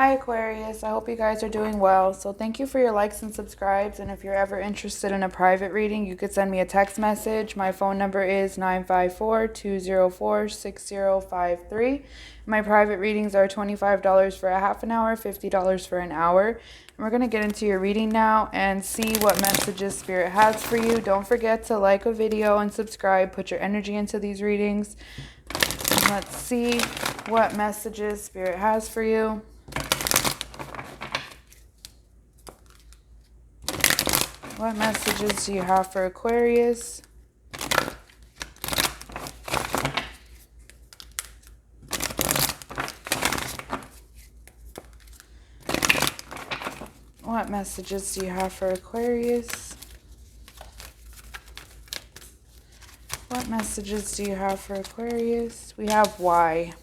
Hi Aquarius, I hope you guys are doing well. So thank you for your likes and subscribes, and if you're ever interested in a private reading, you could send me a text message. My phone number is 954-204-6053. My private readings are $25 for a half an hour, $50 for an hour. And we're going to get into your reading now and see what messages Spirit has for you. Don't forget to like a video and subscribe. Put your energy into these readings. Let's see what messages Spirit has for you. What messages do you have for Aquarius? What messages do you have for Aquarius? What messages do you have for Aquarius? We have why.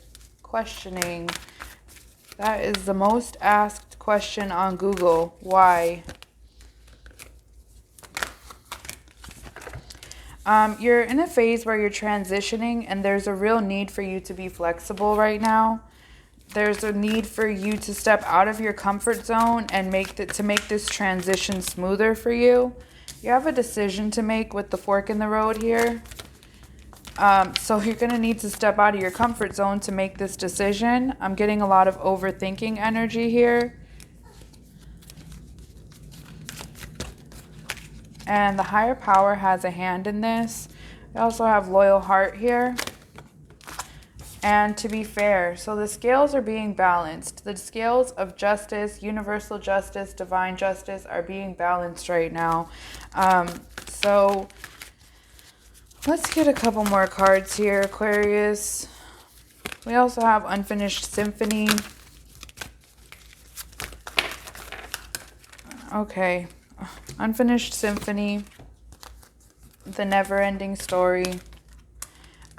Questioning. That is the most asked question on Google. Why? You're in a phase where you're transitioning, and there's a real need for you to be flexible right now. There's a need for you to step out of your comfort zone and make this transition smoother for you. You have a decision to make with the fork in the road here. So you're going to need to step out of your comfort zone to make this decision. I'm getting a lot of overthinking energy here. And the higher power has a hand in this. We also have loyal heart here. And to be fair, so the scales are being balanced. The scales of justice, universal justice, divine justice are being balanced right now. So let's get a couple more cards here, Aquarius. We also have Unfinished Symphony. Okay. Unfinished Symphony, The Never-Ending Story,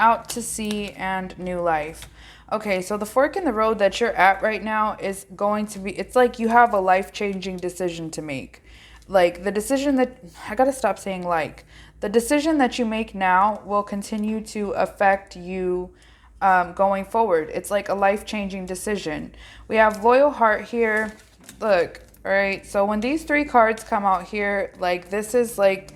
Out to Sea, and New Life. Okay, so the fork in the road that you're at right now is going to be, it's like you have a life-changing decision to make. Like the decision that, I gotta stop saying like, the decision that you make now will continue to affect you going forward. It's like a life-changing decision. We have Loyal Heart here. Look. All right, so when these three cards come out here, like this is like,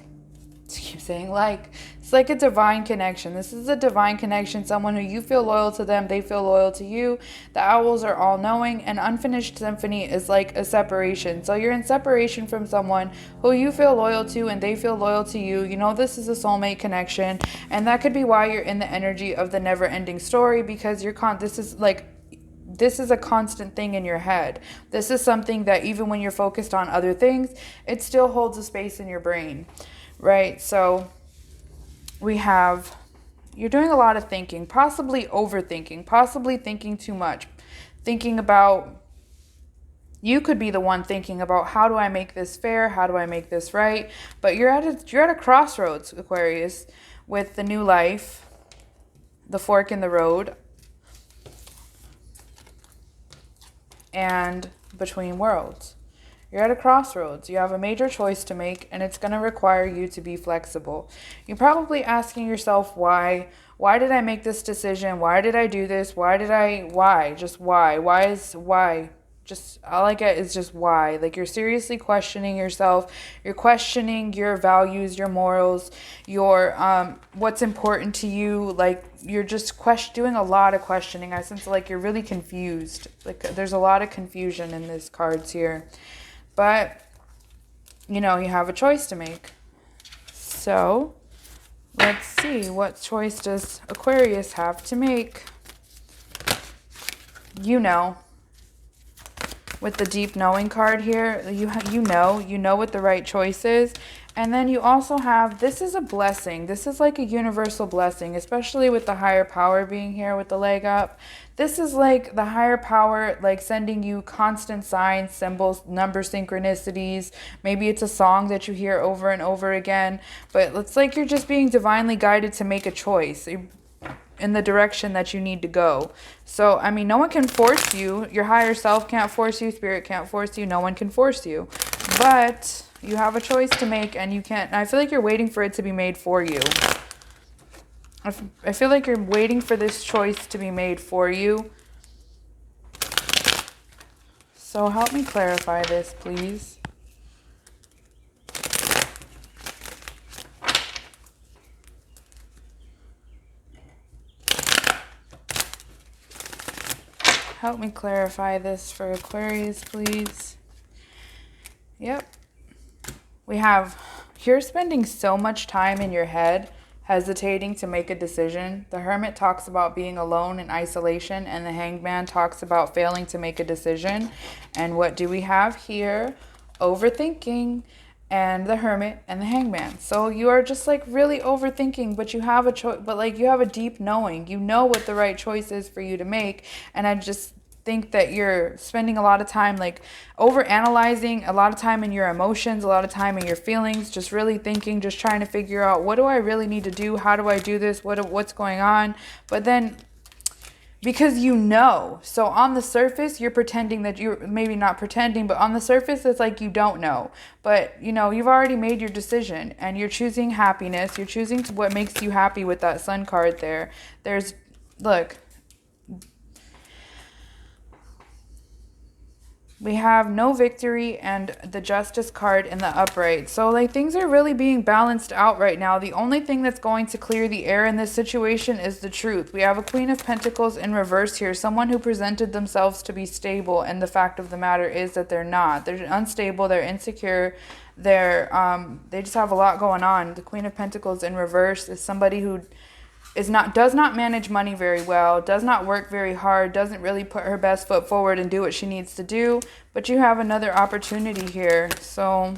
I keep saying like, it's like a divine connection. This is a divine connection. Someone who you feel loyal to them, they feel loyal to you. The owls are all knowing, and Unfinished Symphony is like a separation. So you're in separation from someone who you feel loyal to and they feel loyal to you. You know this is a soulmate connection, and that could be why you're in the energy of the never-ending story, because this is a constant thing in your head. This is something that even when you're focused on other things, it still holds a space in your brain, right? So we have, you're doing a lot of thinking, possibly overthinking, possibly thinking too much, thinking about, you could be the one thinking about how do I make this fair? How do I make this right? But you're at a crossroads, Aquarius, with the New Life, the fork in the road, and Between Worlds. You're at a crossroads. You have a major choice to make, and it's going to require you to be flexible. You're probably asking yourself why. Why did I make this decision? Why did I do this? Why? Just why? Why? Just all I get is just why. Like you're seriously questioning yourself. You're questioning your values, your morals, your what's important to you. Like you're just doing a lot of questioning. I sense like you're really confused. Like there's a lot of confusion in these cards here. But you know, you have a choice to make. So let's see, what choice does Aquarius have to make? You know. With the deep knowing card here, you know what the right choice is. And then you also have, this is a blessing. This is like a universal blessing, especially with the higher power being here with the leg up. This is like the higher power, like sending you constant signs, symbols, number synchronicities. Maybe it's a song that you hear over and over again. But it's like you're just being divinely guided to make a choice in the direction that you need to go. So, I mean, no one can force you. Your higher self can't force you. Spirit can't force you. No one can force you. But you have a choice to make, and you can't. I feel like you're waiting for it to be made for you. I feel like you're waiting for this choice to be made for you. So help me clarify this, please. Help me clarify this for Aquarius, please. Yep. We have, you're spending so much time in your head hesitating to make a decision. The Hermit talks about being alone in isolation, and the Hanged Man talks about failing to make a decision. And what do we have here? Overthinking, and the Hermit and the Hanged Man. So you are just like really overthinking, but you have a choice, but like you have a deep knowing. You know what the right choice is for you to make. And I just think that you're spending a lot of time like over analyzing, a lot of time in your emotions, a lot of time in your feelings, just really thinking, just trying to figure out, what do I really need to do? How do I do this? What's going on? But then, because you know, so on the surface, you're pretending that you're, maybe not pretending, but on the surface, it's like you don't know. But, you know, you've already made your decision, and you're choosing happiness. You're choosing what makes you happy with that Sun card there. There's, look, we have no victory and the Justice card in the upright. So like things are really being balanced out right now. The only thing that's going to clear the air in this situation is the truth. We have a Queen of Pentacles in reverse here. Someone who presented themselves to be stable, and the fact of the matter is that they're not. They're unstable, they're insecure, they just have a lot going on. The Queen of Pentacles in reverse is somebody who does not manage money very well, does not work very hard, doesn't really put her best foot forward and do what she needs to do. But you have another opportunity here. So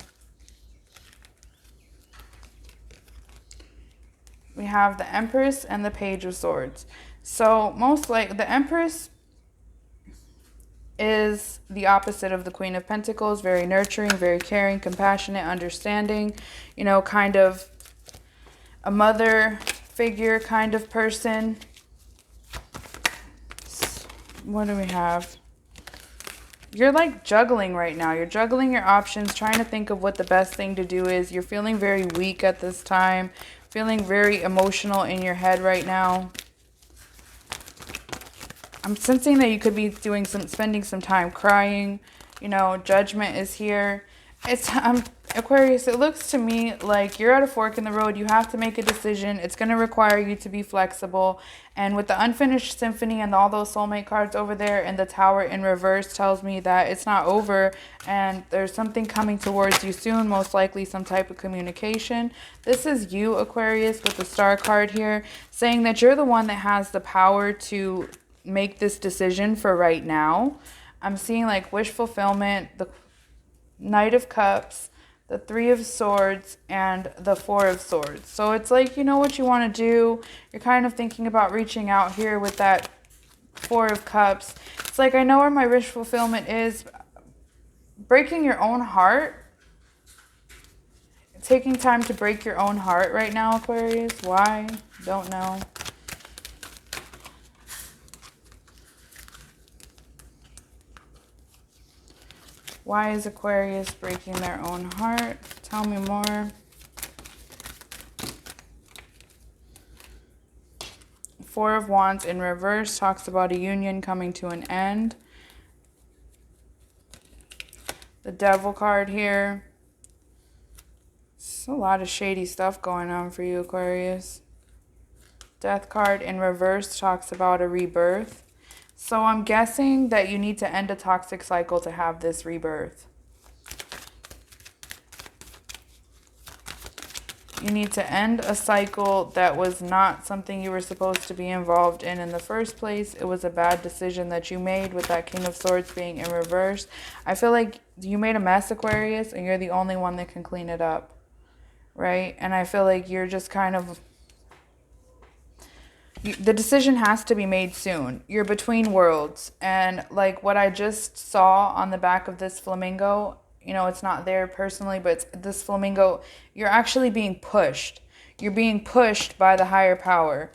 we have the Empress and the Page of Swords. So most like the Empress is the opposite of the Queen of Pentacles, very nurturing, very caring, compassionate, understanding, you know, kind of a mother figure kind of person. What do we have? You're like juggling right now. You're juggling your options, trying to think of what the best thing to do is. You're feeling very weak at this time, feeling very emotional in your head right now. I'm sensing that you could be spending some time crying. You know, Judgment is here. Aquarius, it looks to me like you're at a fork in the road. You have to make a decision. It's going to require you to be flexible. And with the Unfinished Symphony and all those soulmate cards over there, and the Tower in reverse tells me that it's not over and there's something coming towards you soon, most likely some type of communication. This is you, Aquarius, with the Star card here, saying that you're the one that has the power to make this decision for right now. I'm seeing like wish fulfillment, the Knight of Cups, the Three of Swords, and the Four of Swords. So it's like, you know what you want to do. You're kind of thinking about reaching out here with that Four of Cups. It's like, I know where my wish fulfillment is. Breaking your own heart. Taking time to break your own heart right now, Aquarius. Why? Don't know. Why is Aquarius breaking their own heart? Tell me more. Four of Wands in reverse talks about a union coming to an end. The Devil card here. It's a lot of shady stuff going on for you, Aquarius. Death card in reverse talks about a rebirth. So I'm guessing that you need to end a toxic cycle to have this rebirth. You need to end a cycle that was not something you were supposed to be involved in the first place. It was a bad decision that you made with that King of Swords being in reverse. I feel like you made a mess, Aquarius, and you're the only one that can clean it up, right? And I feel like you're just kind of... the decision has to be made soon. You're between worlds. And like what I just saw on the back of this flamingo, you know, it's not there personally, but it's this flamingo, you're actually being pushed. You're being pushed by the higher power.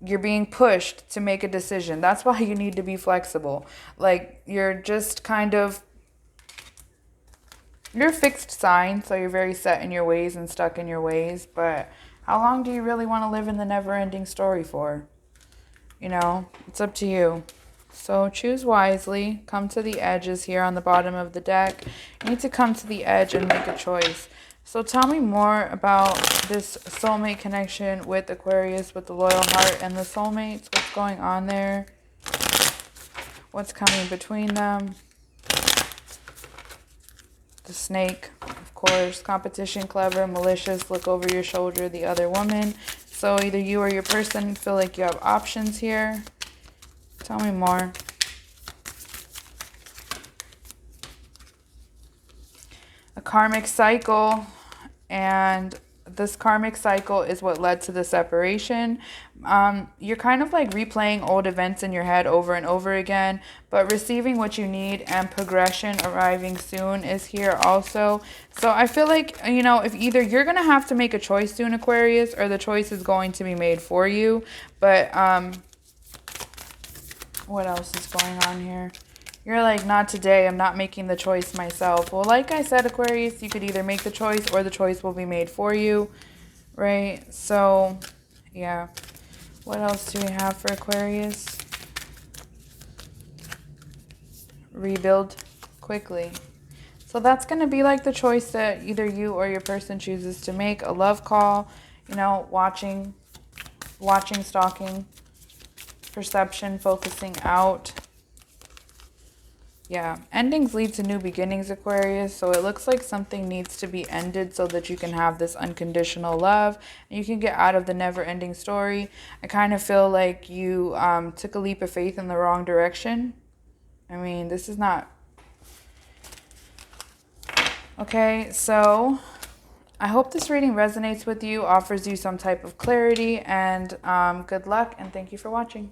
You're being pushed to make a decision. That's why you need to be flexible. Like you're just kind of, you're a fixed sign, so you're very set in your ways and stuck in your ways. But how long do you really want to live in the never-ending story for? You know, it's up to you. So choose wisely. Come to the edges here on the bottom of the deck. You need to come to the edge and make a choice. So tell me more about this soulmate connection with Aquarius, with the loyal heart and the soulmates. What's going on there? What's coming between them? The snake, of course. Competition, clever, malicious, look over your shoulder, the other woman. So either you or your person feel like you have options here. Tell me more. A karmic cycle, and this karmic cycle is what led to the separation. You're kind of like replaying old events in your head over and over again, but receiving what you need and progression arriving soon is here also. So I feel like, you know, if either you're going to have to make a choice soon, Aquarius, or the choice is going to be made for you. But what else is going on here? You're like, not today. I'm not making the choice myself. Well, like I said, Aquarius, you could either make the choice or the choice will be made for you, right? So, yeah. What else do we have for Aquarius? Rebuild quickly. So that's going to be like the choice that either you or your person chooses to make. A love call, you know, watching, stalking, perception, focusing out. Yeah, endings lead to new beginnings, Aquarius. So it looks like something needs to be ended so that you can have this unconditional love and you can get out of the never-ending story. I kind of feel like you took a leap of faith in the wrong direction. I mean, this is not... Okay, so I hope this reading resonates with you, offers you some type of clarity, and good luck, and thank you for watching.